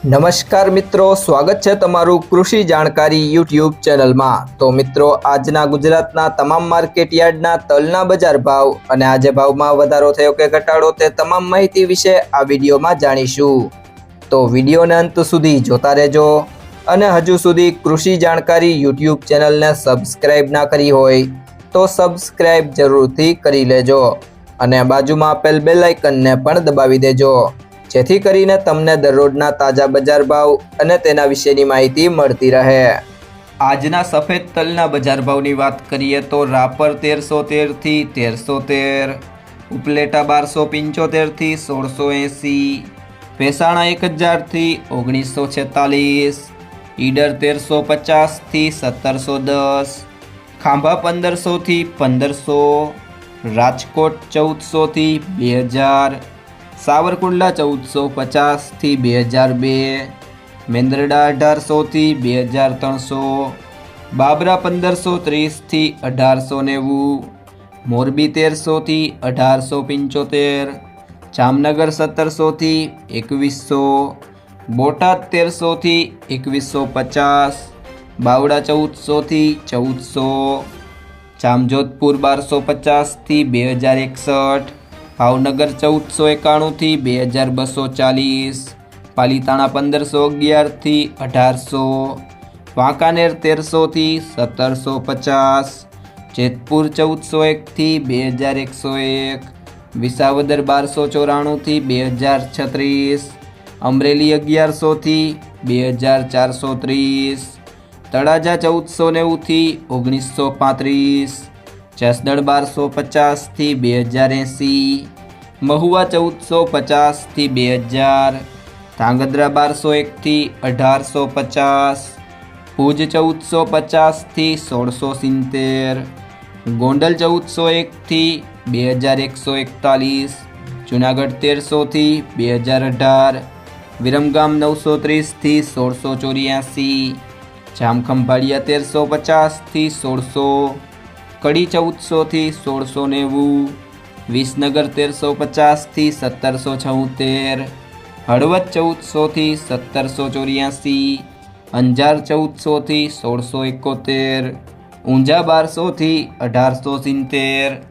નમસ્કાર મિત્રો, સ્વાગત છે તમારું કૃષિ જાણકારી યુટ્યુબ ચેનલમાં। તો મિત્રો, આજના ગુજરાતના તમામ માર્કેટ યાર્ડના તલના બજાર ભાવ અને આજે ભાવમાં વધારો થયો કે ઘટાડો તે તમામ માહિતી વિશે આ વિડીયોમાં જાણીશું। તો વિડીયોને અંત સુધી જોતા રહેજો અને હજુ સુધી કૃષિ જાણકારી યુટ્યુબ ચેનલને સબસ્ક્રાઇબ ના કરી હોય તો સબસ્ક્રાઇબ જરૂરથી કરી લેજો અને બાજુમાં આપેલ બેલ આઇકનને પણ દબાવી દેજો, જેથી કરીને તમને દરરોજના તાજા બજાર ભાવ અને તેના વિશેની માહિતી મળતી રહે। આજના સફેદ તલના બજાર ભાવની વાત કરીએ તો રાપર 1313 થી 1313, ઉપલેટા 1275 થી 1680, ભેસાણા 1000 થી 1946, ઈડર 1350 થી 1710, ખાંભા 1500 થી 1500, રાજકોટ 1400 થી 2000, સાવરકુંડલા 1450 થી 2002, મેંદરડા 1800 થી 2300, બાબરા 1530 થી 1890, મોરબી 1300 થી 1875, જામનગર 1700 થી 2100, બોટાદ 1300 થી 2150, બાવડા 1400 થી 1400, જામજોધપુર 1250 થી 2061, ભાવનગર 1491 થી 2240, પાલીતાણા 1511 થી 1800, વાંકાનેર 1300 થી 1750, જેતપુર 1401 થી 2101, વિસાવદર 1294 થી 2036, અમરેલી 1100 થી 2430, તળાજા 1490 થી 1935, જસદણ 1250 થી 2080, મહુવા 1450 થી 2000, ધાંગધ્રા 1201 થી 1850, ભુજ 1450 થી 1670, ગોંડલ 1401 થી 2141, જુનાગઢ 1300 થી 2018, વિરમગામ 930 થી 1684, જામખંભાળિયા 1350 થી 1600, કડી 1400 થી 1690, વિસનગર 1350 થી 1776, હળવદ 1400 થી 1784, અંજાર 1400 થી 1671, ઊંઝા 1200 થી 1870,